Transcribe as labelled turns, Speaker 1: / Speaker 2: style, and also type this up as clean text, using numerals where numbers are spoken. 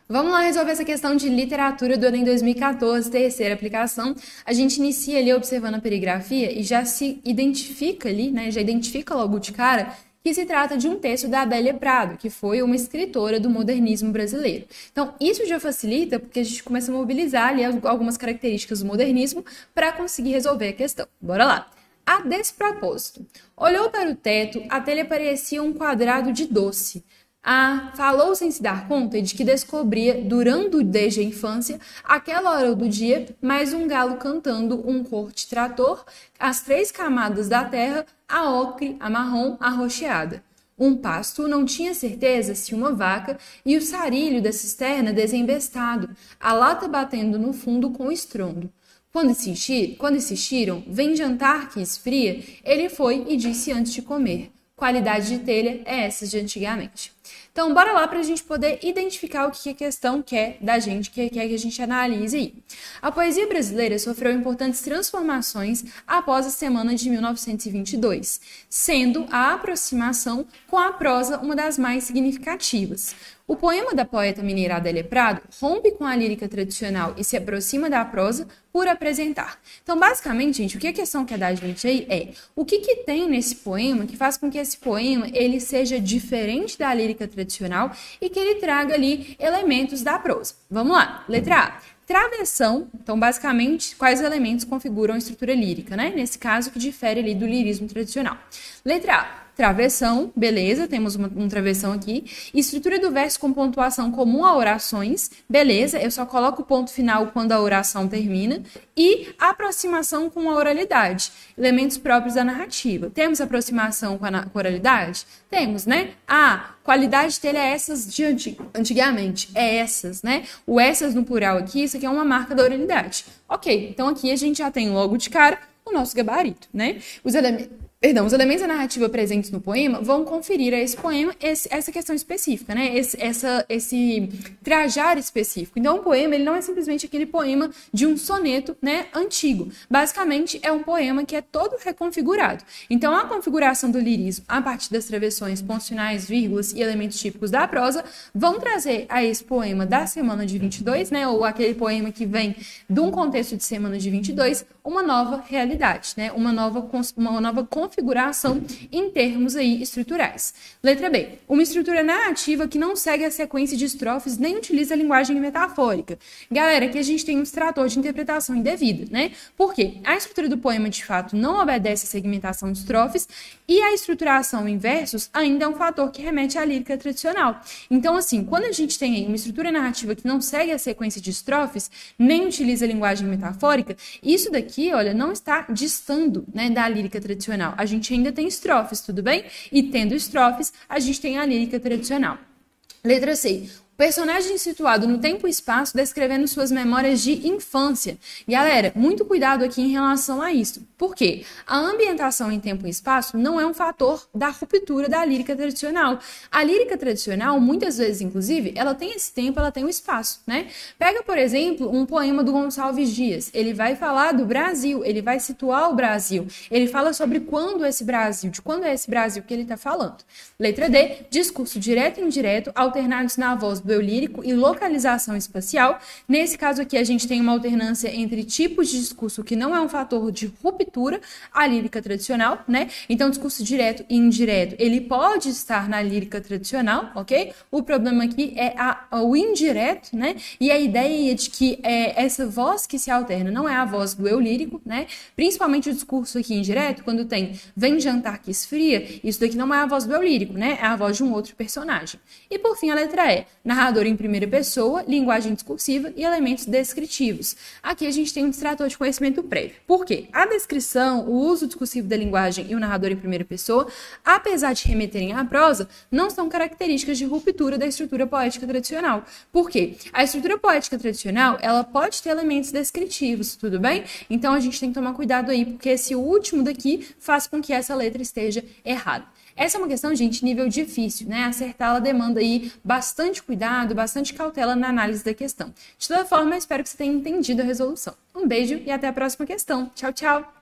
Speaker 1: Vamos lá resolver essa questão de literatura do Enem 2014, terceira aplicação. A gente inicia ali observando a perigrafia e já se identifica ali, né? Já identifica logo de cara que se trata de um texto da Adélia Prado, que foi uma escritora do modernismo brasileiro. Então, isso já facilita porque a gente começa a mobilizar ali algumas características do modernismo para conseguir resolver a questão. Bora lá! A despropósito. Olhou para o teto, até lhe parecia um quadrado de doce. Falou sem se dar conta de que descobria, durando desde a infância, aquela hora do dia, mais um galo cantando um corte trator, as 3 camadas da terra, a ocre, a marrom, a rocheada. Um pasto não tinha certeza se uma vaca e o sarilho da cisterna desembestado, a lata batendo no fundo com estrondo. Quando insistiram, vem jantar que esfria, ele foi e disse antes de comer. Qualidade de telha é essa de antigamente. Então, bora lá para a gente poder identificar o que a questão quer da gente, que quer que a gente analise aí. A poesia brasileira sofreu importantes transformações após a Semana de 1922, sendo a aproximação com a prosa uma das mais significativas. O poema da poeta mineira Adélia Prado rompe com a lírica tradicional e se aproxima da prosa por apresentar. Então, basicamente, gente, o que a questão quer da gente aí é o que tem nesse poema que faz com que esse poema ele seja diferente da lírica tradicional e que ele traga ali elementos da prosa. Vamos lá, letra A. Travessão, então basicamente quais elementos configuram a estrutura lírica, né? Nesse caso que difere ali do lirismo tradicional. Letra A. Travessão, beleza, temos um travessão aqui. Estrutura do verso com pontuação comum a orações, beleza, eu só coloco o ponto final quando a oração termina. E aproximação com a oralidade, elementos próprios da narrativa. Temos aproximação com a oralidade? Temos, né? Qualidade dele é essas de antigamente, é essas, né? O essas no plural aqui, isso aqui é uma marca da oralidade. Ok, então aqui a gente já tem logo de cara o nosso gabarito, né? Os elementos da narrativa presentes no poema vão conferir a esse poema essa questão específica, né? Esse trajar específico. Então, o poema ele não é simplesmente aquele poema de um soneto, né, antigo. Basicamente, é um poema que é todo reconfigurado. Então, a configuração do lirismo, a partir das travessões, pontos finais, vírgulas e elementos típicos da prosa, vão trazer a esse poema da semana de 22, né, ou aquele poema que vem de um contexto de semana de 22, uma nova realidade, né? Uma nova configuração em termos aí estruturais. Letra B. Uma estrutura narrativa que não segue a sequência de estrofes nem utiliza a linguagem metafórica. Galera, aqui a gente tem um extrator de interpretação indevida, né? Por quê? A estrutura do poema, de fato, não obedece à segmentação de estrofes e a estruturação em versos ainda é um fator que remete à lírica tradicional. Então, assim, quando a gente tem aí uma estrutura narrativa que não segue a sequência de estrofes, nem utiliza a linguagem metafórica, isso daqui, olha, não está distando, né, da lírica tradicional. A gente ainda tem estrofes, tudo bem? E tendo estrofes, a gente tem a lírica tradicional. Letra C. Personagem situado no tempo e espaço descrevendo suas memórias de infância. Galera, muito cuidado aqui em relação a isso. Por quê? A ambientação em tempo e espaço não é um fator da ruptura da lírica tradicional. A lírica tradicional, muitas vezes, inclusive, ela tem esse tempo, ela tem um espaço, né? Pega, por exemplo, um poema do Gonçalves Dias. Ele vai falar do Brasil, ele vai situar o Brasil. Ele fala sobre quando esse Brasil, de quando é esse Brasil que ele está falando. Letra D, discurso direto e indireto, alternados na voz do eu lírico e localização espacial. Nesse caso aqui, a gente tem uma alternância entre tipos de discurso que não é um fator de ruptura à lírica tradicional, né? Então, discurso direto e indireto, ele pode estar na lírica tradicional, ok? O problema aqui é o indireto, né? E a ideia de que essa voz que se alterna não é a voz do eu lírico, né? Principalmente o discurso aqui indireto, quando tem vem jantar que esfria, isso daqui não é a voz do eu lírico, né? É a voz de um outro personagem. E por fim, a letra E. Narrador em primeira pessoa, linguagem discursiva e elementos descritivos. Aqui a gente tem um distrator de conhecimento prévio. Por quê? A descrição, o uso discursivo da linguagem e o narrador em primeira pessoa, apesar de remeterem à prosa, não são características de ruptura da estrutura poética tradicional. Por quê? A estrutura poética tradicional, ela pode ter elementos descritivos, tudo bem? Então a gente tem que tomar cuidado aí, porque esse último daqui faz com que essa letra esteja errada. Essa é uma questão, gente, nível difícil, né? Acertá-la demanda aí bastante cuidado, bastante cautela na análise da questão. De toda forma, eu espero que você tenha entendido a resolução. Um beijo e até a próxima questão. Tchau, tchau!